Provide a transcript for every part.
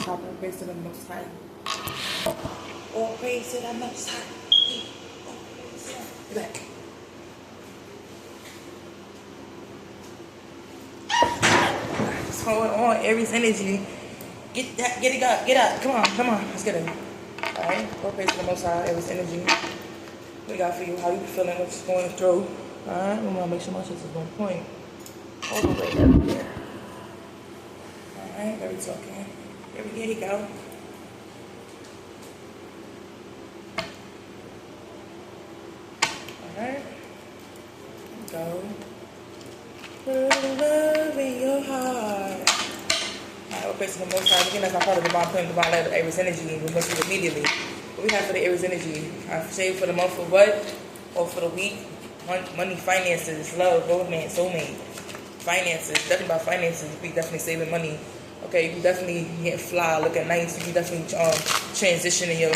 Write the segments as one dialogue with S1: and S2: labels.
S1: top, all praise to the Most High. All praise to the Most High. Back. What's going on, Aries energy? Get it up, get up. Come on, let's get it. Alright, all praise to the Most High, Aries energy. What we got for you? How you feeling? What's going through? Alright, we want to make sure my shit is on point. All the way up here. Alright, very talking. Here you go. Alright. Go. Put love in your heart. Alright, we're praising the Most High. Again, that's not part of the divine plan, divine letter, Aries energy. We must do it immediately. What we have for the Aries energy? I say for the month of what? Or for the week? Money, finances, love, romance, soulmate. Finances, definitely about finances. You be definitely saving money. Okay, you can definitely get fly, looking nice. You can definitely transition in your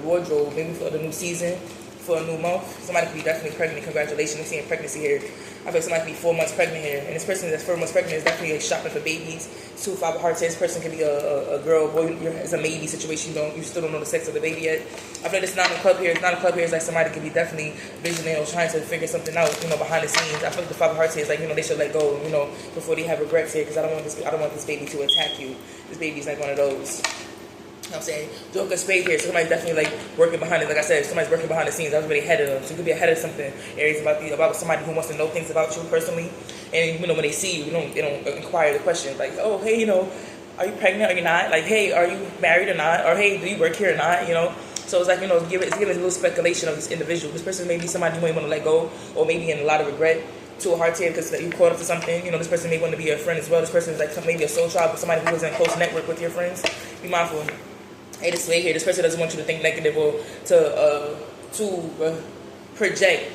S1: wardrobe, maybe for the new season, for a new month. Somebody could be definitely pregnant. Congratulations, I'm seeing pregnancy here. I feel somebody could be 4 months pregnant here, and this person that's 4 months pregnant is definitely like shopping for babies. 2 5 of hearts. This person could be a girl, boy. It's a maybe situation. You still don't know the sex of the baby yet. I feel like it's not a club here. It's not a club here. It's like somebody could be definitely visionary or trying to figure something out, behind the scenes. I feel like the 5 of hearts here is like, they should let go, before they have regrets here, because I don't want this baby to attack you. This baby's like one of those. You know what I'm saying? Joker spade here. So somebody's definitely like working behind it. Like I said, somebody's working behind the scenes. I was really ahead of them. So you could be ahead of something. Aries about somebody who wants to know things about you personally. And when they see you, they don't inquire the questions like, oh, hey, are you pregnant or you're not? Like, hey, are you married or not? Or hey, do you work here or not? So it's like, it's giving a little speculation of this individual. This person may be somebody you may want to let go, or maybe in a lot of regret. 2 of hearts here because you caught up to something. This person may want to be your friend as well. This person is like maybe a soul tribe, but somebody who is in a close network with your friends. Be mindful. Hey, this way here, this person doesn't want you to think negative or to project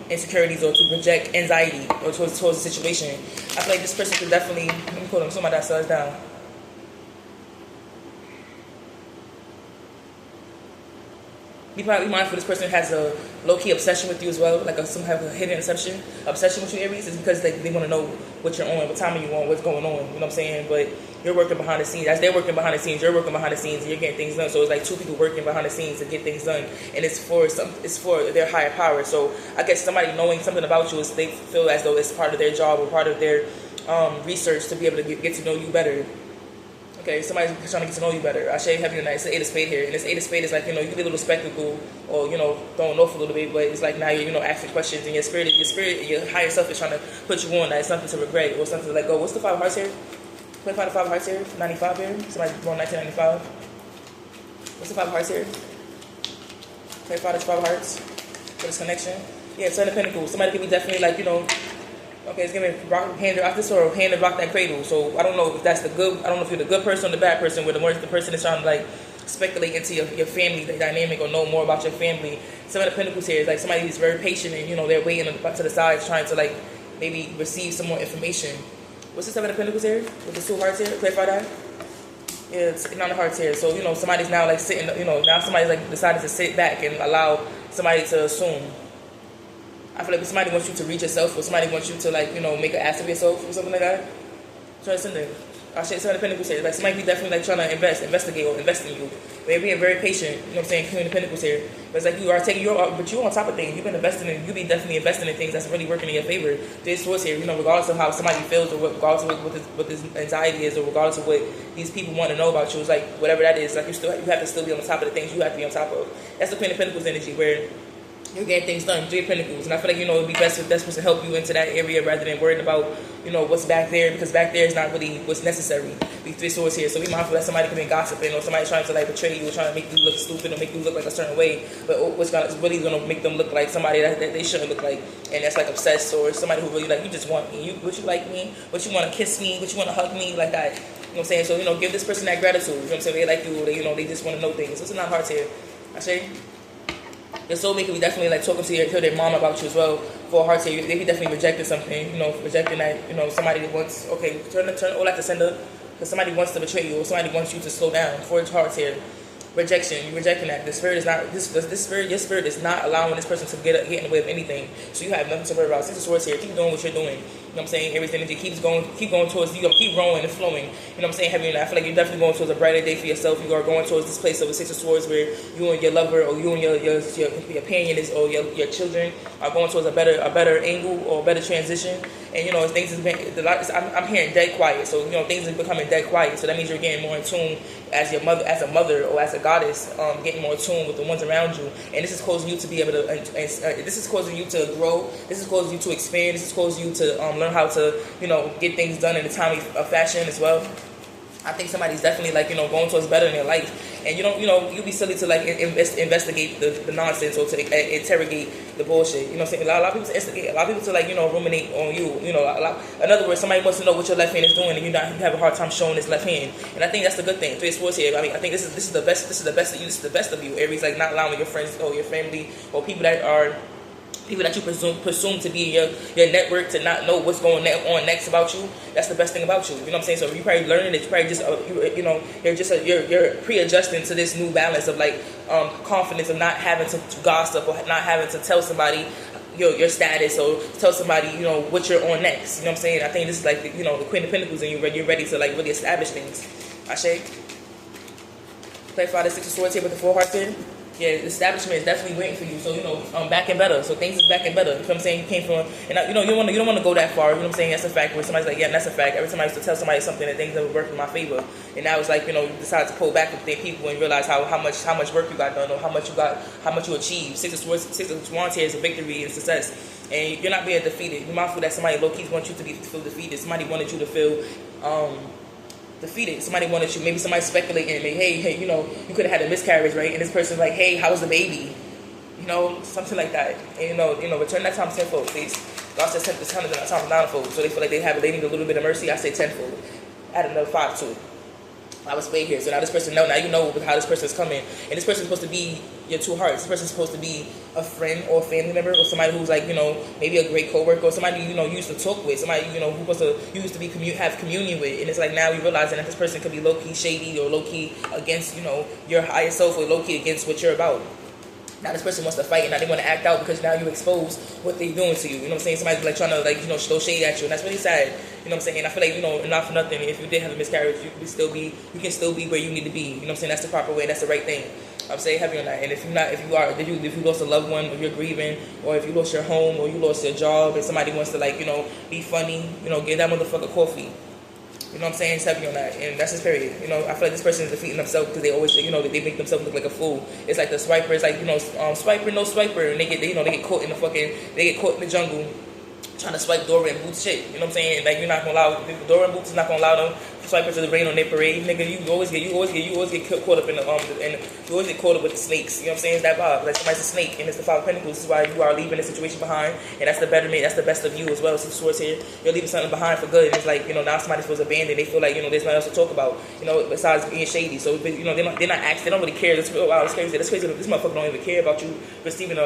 S1: insecurities or to project anxiety or towards the situation. I feel like this person could definitely, let me call them, somebody that slows down. Be mindful this person has a low-key obsession with you as well, like some have a hidden obsession with you, Aries. It's because they want to know what you're on, what time are you on, what's going on, you know what I'm saying? But you're working behind the scenes. As they're working behind the scenes, you're working behind the scenes, and you're getting things done. So it's like 2 people working behind the scenes to get things done, and it's for their higher power. So I guess somebody knowing something about you is they feel as though it's part of their job or part of their research to be able to get to know you better. Okay, somebody's trying to get to know you better. I shave heavy tonight. It's the 8 of spade here. And this 8 of spade is like, you can be a little spectacle or, throwing off a little bit, but it's like now you're, asking questions, and your spirit, your higher self is trying to put you on that it's something to regret or something to let go. What's the 5 of hearts here? 25 the 5 of hearts here? 95 here? Somebody born 1995. What's the 5 of hearts here? 25 is 5 of hearts. For this connection. Yeah, 7 of pentacles. Somebody could be definitely like, okay, it's gonna hand off this or hand to rock that cradle. So I don't know if that's I don't know if you're the good person or the bad person, where the person is trying to like speculate into your family dynamic or know more about your family. Some of the pentacles here is like somebody who's very patient and they're waiting to the sides trying to like maybe receive some more information. What's the 7 of pentacles here? With the 2 of hearts here? Clarify that. Yeah, it's 9 of hearts here. So somebody's now like sitting, now somebody's like decided to sit back and allow somebody to assume. I feel like if somebody wants you to read yourself, or somebody wants you to like, make an ass of yourself or something like that. Try to send it. I'll say 7 of pentacles here. Like somebody be definitely like trying to investigate or invest in you. They're being very patient, Queen of Pentacles here. But it's like you are taking but you're on top of things. You've been investing in, you be definitely investing in things that's really working in your favor. This source here, regardless of how somebody feels or regardless of what this anxiety is, or regardless of what these people want to know about you, it's like whatever that is, like you have to still be on the top of the things you have to be on top of. That's the Queen of Pentacles energy, where you're getting things done, 3 of Pentacles. And I feel like, it'd be best if that's supposed to help you into that area rather than worrying about, what's back there, because back there is not really what's necessary. These 3 swords here. So be mindful that somebody could be gossiping, or somebody trying to like betray you, or trying to make you look stupid, or make you look like a certain way. But what's really going to make them look like somebody that they shouldn't look like. And that's like obsessed, or somebody who really like, you just want me. What you like me? What you want to kiss me? What you want to hug me? Like that. You know what I'm saying? So, give this person that gratitude. You know what I'm saying? They like you, they just want to know things. So it's not hard here. I say. Your soulmate could be definitely like talking to their mom about you as well. For hearts here, they be definitely rejecting something, rejecting that, somebody that wants, okay, turn all that to sender, because somebody wants to betray you, or somebody wants you to slow down. For hearts here, rejection, you're rejecting that. The spirit is not, your spirit is not allowing this person to get in the way of anything. So you have nothing to worry about. 6 of swords here, keep doing what you're doing. know what I'm saying? Aries energy keep going towards, you keep growing and flowing. You know what I'm saying? Heavy, and I feel like you're definitely going towards a brighter day for yourself. You are going towards this place of the Six of Swords where you and your lover, or you and your companion is, or your children are going towards a better angle or a better transition. And you know, things has been I'm hearing dead quiet. So you know, things are becoming dead quiet. So that means you're getting more in tune as a mother, or as a goddess, getting more in tune with the ones around you. And this is causing you to be able to, this is causing you to grow. This is causing you to expand. This is causing you to learn how to, you know, get things done in a timely fashion as well. I think somebody's definitely, like, you know, going towards better in their life. And you'd be silly to, like, investigate the nonsense, or to interrogate the bullshit. You know what I'm saying? A lot of people to instigate, a lot of people to, like, you know, ruminate on you. You know, in other words, somebody wants to know what your left hand is doing, and you have a hard time showing this left hand. And I think that's the good thing. Three of Swords here. I mean, I think this is the best. This is the best of you. This is the best of you. Aries, like, not allowing your friends or your family or people that you presume to be your network to not know what's going on next about you. That's the best thing about you. You know what I'm saying? So you probably learning it. You probably just you're pre-adjusting to this new balance of, like, confidence, of not having to gossip, or not having to tell somebody your status, or tell somebody, you know, what you're on next. You know what I'm saying? I think this is like the Queen of Pentacles, and you're ready to, like, really establish things. Ashe. Clarify the Six of Swords here with the Four Hearts here. Yeah, the establishment is definitely waiting for you. So, you know, back and better. So things is back and better. You know what I'm saying? You came from, and you know, you don't want to go that far. You know what I'm saying? That's a fact. Where somebody's like, yeah, that's a fact. Every time I used to tell somebody something, that things never worked in my favor, and now it's like, you know, you decide to pull back with their people and realize how much work you got done, or how much you achieved. Six of Wands here is a victory and success, and you're not being defeated. You're mindful that somebody low key wants you to feel defeated. Somebody wanted you to feel defeated. Somebody wanted you, maybe somebody speculating, maybe, hey, you know, you could have had a miscarriage, right? And this person's like, hey, how was the baby? You know, something like that. And you know, return that time tenfold, please. God says 10 times ninefold. So they feel like they need a little bit of mercy. I say tenfold. Add another 5 to it. I was paid here. So now this person now you know how this person is coming. And this person is supposed to be your two hearts. This person is supposed to be a friend or a family member, or somebody who's, like, you know, maybe a great coworker, or somebody, you know, you used to talk with, somebody, you know, you used to have communion with. And it's like, now you realizing that this person could be low-key shady, or low-key against, you know, your higher self, or low-key against what you're about. Now this person wants to fight, and now they want to act out because now you expose what they're doing to you. You know what I'm saying? Somebody's, like, trying to, like, you know, throw shade at you, and that's really sad. You know what I'm saying? And I feel like, you know, not for nothing, if you did have a miscarriage, you can still be where you need to be. You know what I'm saying? That's the proper way. That's the right thing. I'm saying heavy on that. And if you lost a loved one, or you're grieving, or if you lost your home, or you lost your job, and somebody wants to, like, you know, be funny, you know, give that motherfucker coffee. You know what I'm saying? It's heavy on that. And that's his period. You know, I feel like this person is defeating themselves because they always, you know, they make themselves look like a fool. It's like the swiper. It's like, you know, swiper, no swiper. And they get caught in the jungle trying to swipe Dora and Boots shit. You know what I'm saying? Like, you're not going to allow, Dora and Boots is not going to allow them swipers to rain on their parade. Nigga, you always get caught up in you always get caught up with the snakes. You know what I'm saying? It's that vibe. Like, somebody's a snake, and it's the Five of Pentacles. This is why you are leaving the situation behind, and that's the betterment. That's the best of you as well. Six of Swords here. You're leaving something behind for good. And it's like, you know, now somebody feels abandoned. They feel like, you know, there's nothing else to talk about, you know, besides being shady. So, you know, they're not acting. They don't really care. That's crazy. That's crazy. This motherfucker don't even care about you receiving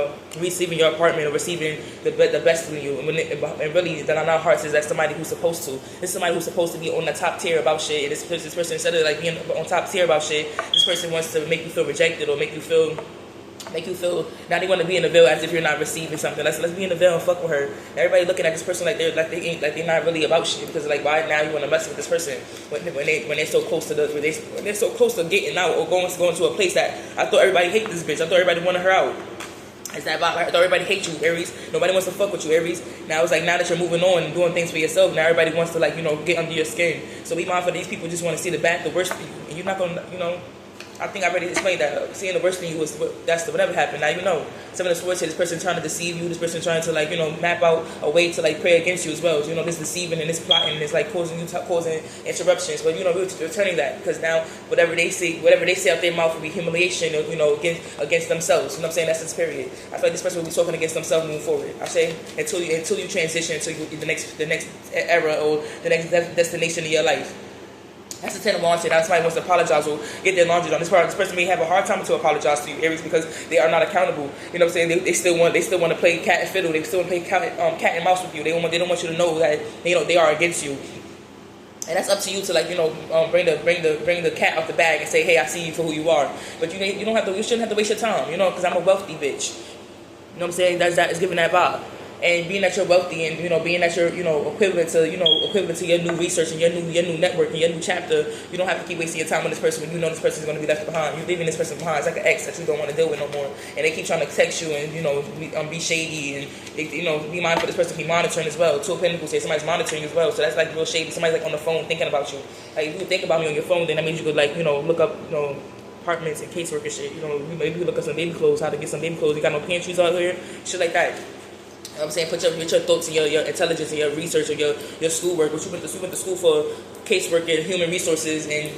S1: your apartment, or receiving the best from you. And really, that on our hearts is that somebody who's supposed to. It's somebody who's supposed to be on the top tier about shit. And this person, instead of, like, being on top tier about shit, this person wants to make you feel rejected, or make you feel now they want to be in the veil as if you're not receiving something. Let's be in the veil and fuck with her. Everybody looking at this person like they're not really about shit, because, like, why now you want to mess with this person when they're so close to when they're so close to getting out, or going to a place that I thought everybody hate this bitch. I thought everybody wanted her out. It's that vibe. I thought everybody hates you, Aries. Nobody wants to fuck with you, Aries. Now it's like, now that you're moving on and doing things for yourself, now everybody wants to, like, you know, get under your skin. So be mindful, these people just want to see the bad, the worst of you, and you're not gonna, you know. I think I already explained that. Seeing the worst in you was whatever happened. Now you know. Some of the Swords here, this person trying to deceive you. This person trying to, like, you know, map out a way to, like, pray against you as well. So, you know, this deceiving and this plotting is, like, causing interruptions. But, you know, we're returning that, because now whatever they say out their mouth will be humiliation, or, you know, against themselves. You know what I'm saying? That's its period. I feel like this person will be talking against themselves moving forward. I say until you transition to the next era, or the next destination of your life. That's the 10 of Wands. Now somebody wants to apologize or get their laundry done. This person may have a hard time to apologize to you, Aries, because they are not accountable. You know what I'm saying? They still want to play cat and fiddle. They still want to play cat and mouse with you. They don't want you to know that, you know, they are against you. And that's up to you to, like, you know, bring the cat out the bag and say, hey, I see you for who you are. But you shouldn't have to waste your time, you know, because I'm a wealthy bitch. You know what I'm saying? That is giving that vibe. And being that you're wealthy, and being that you're equivalent to your new research and your new network and your new chapter, you don't have to keep wasting your time on this person when you know this person is going to be left behind. You're leaving this person behind. It's like an ex that you don't want to deal with no more, and they keep trying to text you and be shady, and be mindful this person keep monitoring as well. Two of Pentacles here, somebody's monitoring as well, so that's like real shady. Somebody's like on the phone thinking about you. Like if you think about me on your phone, then that means you could like look up apartments and casework and shit. Maybe you look up some baby clothes, how to get some baby clothes. You got no pantries out here, shit like that. You know what I'm saying? Put your thoughts and your intelligence and your research or your schoolwork. But you went to school for casework and human resources and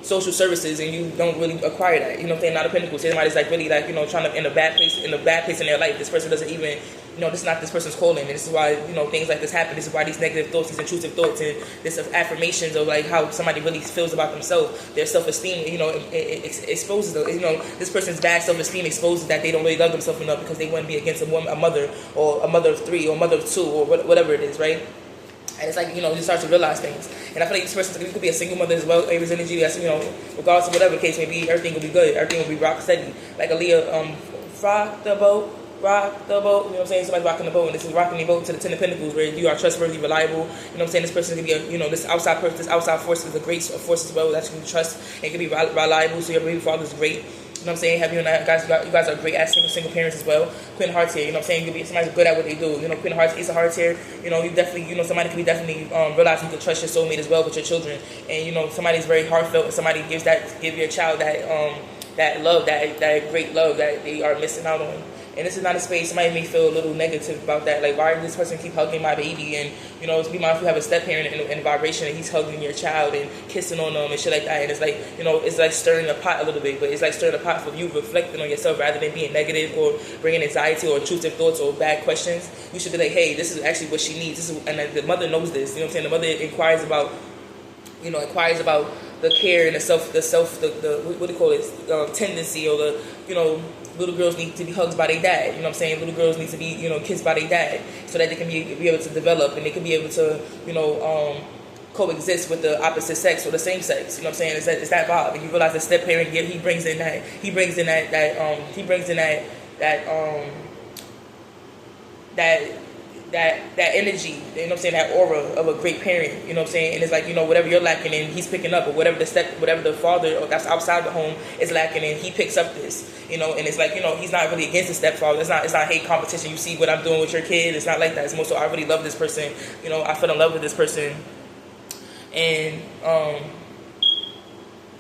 S1: social services, and you don't really acquire that. You know what I'm saying? Not a Pentacles. Somebody's like really like trying to in a bad place in their life. This person doesn't even this is not this person's calling, and this is why things like this happen. This is why these negative thoughts, these intrusive thoughts, and this affirmations of like how somebody really feels about themselves, their self-esteem. It exposes this person's bad self-esteem exposes that they don't really love themselves enough because they wouldn't be against a mother or a mother of three or a mother of two or whatever it is, right? And it's like, you start to realize things. And I feel like this person could be a single mother as well, Aries energy. That's, regardless of whatever the case may be, everything will be good. Everything will be rock steady. Like Aaliyah, rock the boat. You know what I'm saying? Somebody's rocking the boat, and this is rocking the boat to the Ten of Pentacles, where you are trustworthy, reliable. You know what I'm saying? This person can be this outside person, this outside force is a great force as well that you can trust and can be reliable. So your baby father is great. You know what I'm saying? Have you and I, guys, you guys are great as single parents as well. Queen of Hearts here, you know what I'm saying? You'll be somebody's good at what they do. Queen of Hearts, Ace of Hearts here. You definitely, somebody can be definitely realizing you can trust your soulmate as well with your children. And somebody's very heartfelt, and somebody give your child that love, that great love that they are missing out on. And this is not a space, somebody may feel a little negative about that. Like, why does this person keep hugging my baby? And, be mindful you have a step-parent in vibration, and he's hugging your child and kissing on them and shit like that. And it's like, it's like stirring the pot a little bit. But it's like stirring the pot for you reflecting on yourself rather than being negative or bringing anxiety or intrusive thoughts or bad questions. You should be like, hey, this is actually what she needs. And the mother knows this. You know what I'm saying? The mother inquires about the care and the what do you call it, tendency, or the, little girls need to be hugged by their dad. You know what I'm saying? Little girls need to be, kissed by their dad so that they can be able to develop, and they can be able to, coexist with the opposite sex or the same sex. You know what I'm saying? It's that vibe. And you realize the step parent, he brings in that energy, you know what I'm saying, that aura of a great parent, you know what I'm saying, and it's like, whatever you're lacking in, he's picking up, or whatever the father or that's outside the home is lacking in, he picks up this, and it's like, he's not really against the stepfather. It's not hate competition. You see what I'm doing with your kid. It's not like that. It's more so I really love this person. I fell in love with this person, and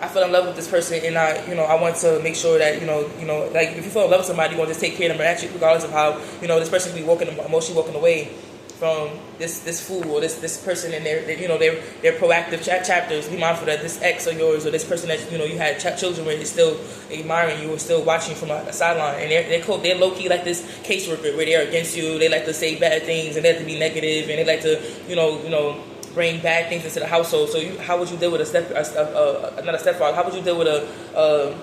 S1: I fell in love with this person, and I want to make sure that, like, if you fall in love with somebody, you're going to just take care of them, actually, regardless of how, this person can be emotionally walking away from this fool or this person in their proactive chapters. Be mindful that this ex of yours or this person that, you had children with is still admiring you or still watching from a sideline, and they're low-key like this caseworker where they're against you. They like to say bad things, and they like to be negative, and they like to, bring bad things into the household. So how would you deal with not a stepfather? How would you deal with a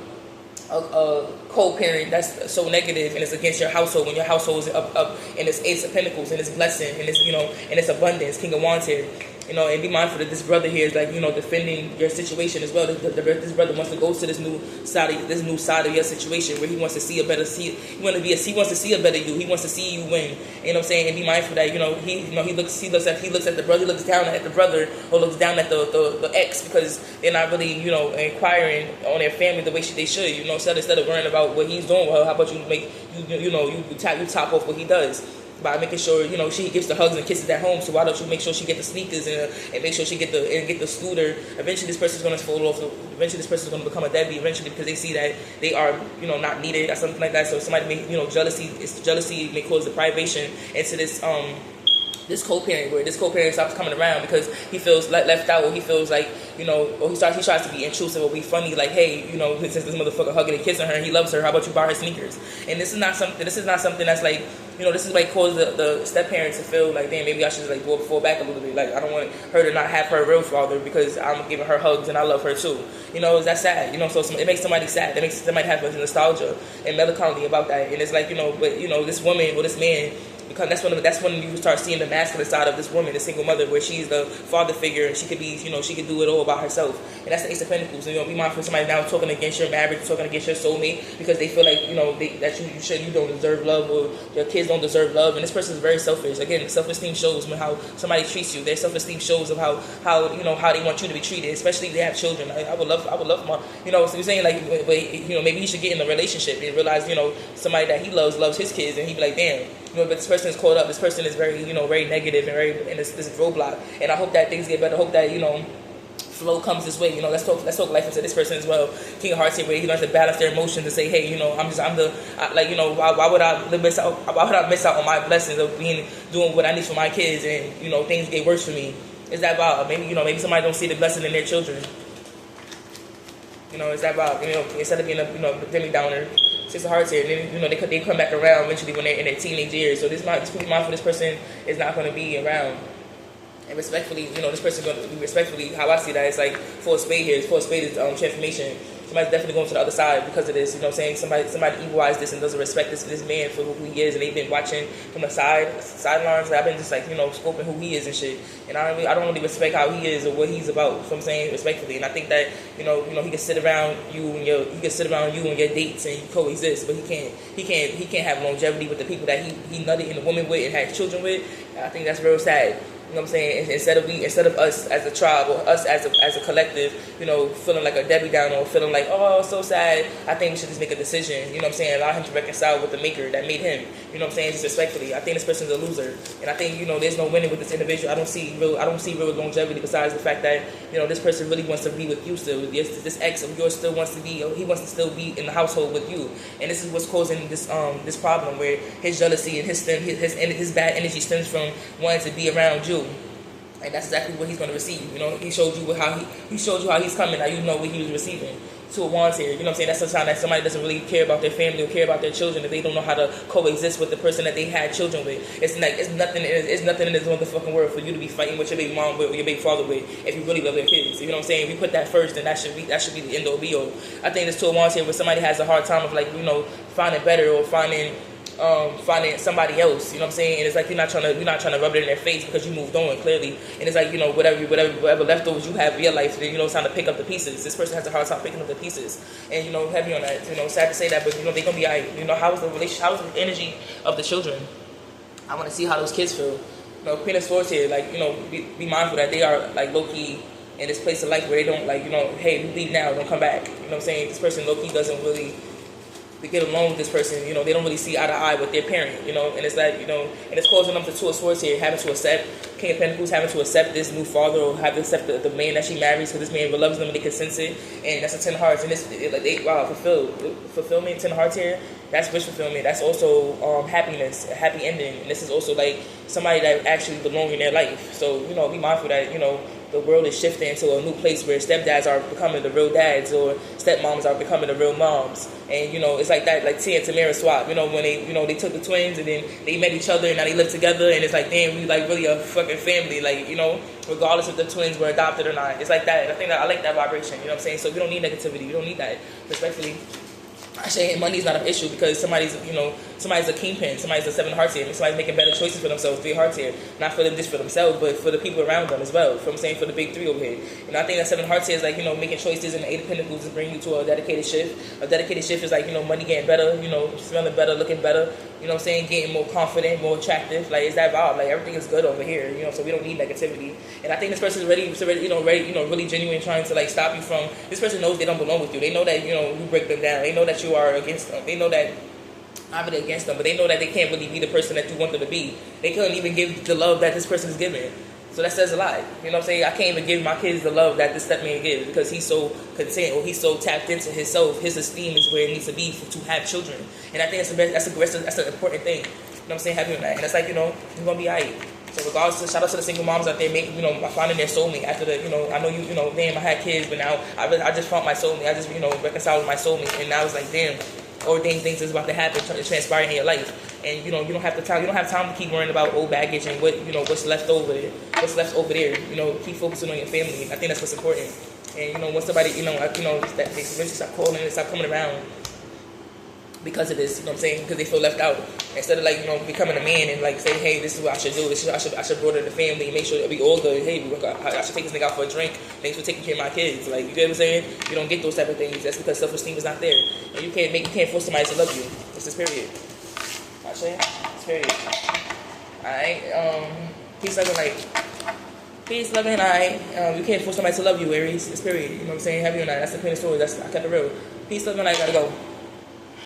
S1: co-parent that's so negative and it's against your household when your household is up and it's Ace of Pentacles and it's blessing and it's and it's abundance, King of Wands here. And be mindful that this brother here is like, defending your situation as well. This brother wants to go to this new side of your situation where he wants to see a better you. He wants to see a better you. He wants to see you win. You know what I'm saying? And be mindful that, he looks at the brother, he looks down at the brother, or looks down at the ex, because they're not really, inquiring on their family the way they should. So instead of worrying about what he's doing, well, how about you make you top off what he does by making sure she gets the hugs and kisses at home. So why don't you make sure she get the sneakers and make sure she get the scooter? Eventually this person's going to fall off. Eventually this person's going to become a deadbeat. Eventually, because they see that they are not needed or something like that. So somebody may jealousy may cause deprivation into this co-parent, where this co-parent stops coming around because he feels left out, or he feels like, or he tries to be intrusive or be funny, like, hey, since this motherfucker hugging and kissing her and he loves her, how about you buy her sneakers? And this is not something that's like, this is like cause the step-parent to feel like, damn, maybe I should like fall back a little bit. Like, I don't want her to not have her real father because I'm giving her hugs and I love her too. That's sad. So it makes somebody sad. It makes somebody have a nostalgia and melancholy about that. And it's like, but this woman or this man, because that's when you start seeing the masculine side of this woman, the single mother, where she's the father figure and she could be, she could do it all by herself. And that's the Ace of Pentacles. And, be mindful of somebody now talking against your marriage, talking against your soulmate, because they feel like, that you don't deserve love, or your kids don't deserve love. And this person is very selfish. Again, self-esteem shows when how somebody treats you. Their self-esteem shows of how they want you to be treated, especially if they have children. I would love my, so you're saying like, maybe he should get in a relationship and realize, somebody that he loves his kids, and he'd be like, damn, but this person is caught up. This person is very, very negative and very in this roadblock. And I hope that things get better. I hope that, flow comes this way. Let's talk life into this person as well. King of Hearts here, where he learns to balance their emotions and say, hey, why would I miss out on my blessings of doing what I need for my kids, and things get worse for me? Is that about maybe somebody don't see the blessing in their children? Is that about instead of being a Demi Downer? Six of Hearts here, and then they come back around eventually when they're in their teenage years. So just be mindful. This person is not going to be around. And respectfully, this person's going to be respectfully. How I see that, it's like Four of Spades here. Four of Spades is transformation. Somebody's definitely going to the other side because of this. Somebody evil-eyes this and doesn't respect this man for who he is, and they've been watching from the sidelines. I've been just scoping who he is and shit. And I don't really respect how he is or what he's about. So I'm saying respectfully, and I think that he can sit around you and your dates and you coexist, but he can't have longevity with the people that he nutted in a woman with and had children with. I think that's real sad. You know what I'm saying? Instead of us as a tribe or us as a collective, feeling like a Debbie Downer or feeling like, oh, so sad, I think we should just make a decision. You know what I'm saying? Allow him to reconcile with the maker that made him. You know what I'm saying? Just respectfully. I think this person's a loser, and I think there's no winning with this individual. I don't see real longevity besides the fact that this person really wants to be with you still. This ex of yours still wants to be. He wants to still be in the household with you, and this is what's causing this problem where his jealousy and his bad energy stems from wanting to be around you. And that's exactly what he's going to receive. He showed you how he's coming. Now you know what he was receiving. Two of Wands here. You know what I'm saying? That's a sign that somebody doesn't really care about their family or care about their children, if they don't know how to coexist with the person that they had children with. It's nothing in this motherfucking world for you to be fighting with your baby mom with or your baby father with if you really love their kids. You know what I'm saying? If you put that first, then that should be the end all be all. I think there's Two of Wands here where somebody has a hard time of finding better or finding somebody else, you know what I'm saying? And it's like you're not trying to rub it in their face because you moved on clearly. And it's like whatever leftovers you have in your life, then it's time to pick up the pieces. This person has a hard time picking up the pieces, and heavy on that. Sad to say that, but they're gonna be alright. How is the relationship? How is the energy of the children? I want to see how those kids feel. Queen of Swords here, be mindful that they are low key in this place of life where they don't hey, we leave now, don't come back. You know what I'm saying? This person low key doesn't really to get along with this person, they don't really see eye to eye with their parent, and it's like, and it's causing them to Two of Swords here, having to accept, King of Pentacles having to accept this new father or have to accept the man that she marries because this man loves them and they can sense it, and that's a 10 of Hearts, and fulfillment, 10 of Hearts here, that's wish fulfillment, that's also happiness, a happy ending, and this is also somebody that actually belongs in their life, so, be mindful that, the world is shifting into a new place where stepdads are becoming the real dads or stepmoms are becoming the real moms. And, it's like that, like Tia and Tamara swap, when they took the twins and then they met each other and now they live together and it's like, damn, we really a fucking family, regardless if the twins were adopted or not. It's like that. I like that vibration, you know what I'm saying? So we don't need negativity. We don't need that, respectfully. I say money's not an issue because somebody's a kingpin, somebody's a 7 of Hearts here, somebody's making better choices for themselves, 3 of Hearts here, not for them just for themselves, but for the people around them as well. I'm saying for the big 3 over here. I think that 7 of Hearts here is making choices, and the 8 of Pentacles is bringing you to a dedicated shift. A dedicated shift is money getting better, smelling better, looking better. You know what I'm saying? Getting more confident, more attractive. It's that vibe. Everything is good over here. So we don't need negativity. And I think this person is ready, really genuine, trying to stop you from. This person knows they don't belong with you. They know that you break them down. They know that you are against them. They know that I'm against them, but they know that they can't really be the person that you want them to be. They couldn't even give the love that this person is giving. So that says a lot. You know what I'm saying? I can't even give my kids the love that this stepman gives because he's so content or he's so tapped into himself. His esteem is where it needs to be to have children. And I think that's an important thing. You know what I'm saying? Having that. And it's you're going to be alright. So regardless, shout out to the single moms out there finding their soulmate after I know damn, I had kids, but now I just found my soulmate. I just, reconciled with my soulmate. And now it's damn, ordained things is about to happen, transpire in your life. And you don't have time to keep worrying about old baggage and what's left over there. Keep focusing on your family. I think that's what's important. And once somebody that they eventually stop calling and stop coming around, because of this, you know what I'm saying? Because they feel left out. Instead of like, you know, becoming a man and like saying, hey, this is what I should do. I should broaden the family and make sure that we all good. Hey, I should take this nigga out for a drink. Thanks for taking care of my kids. Like, you get what I'm saying? You don't get those type of things. That's because self-esteem is not there, and you can't force somebody to love you. It's this period. Actually, it's period. Alright. Peace, loving, like. Peace, loving, alright. You can't force somebody to love you, Aries. It's period. You know what I'm saying? Happy or not. That's the point of the story. I kept it real. Peace, loving, I gotta go.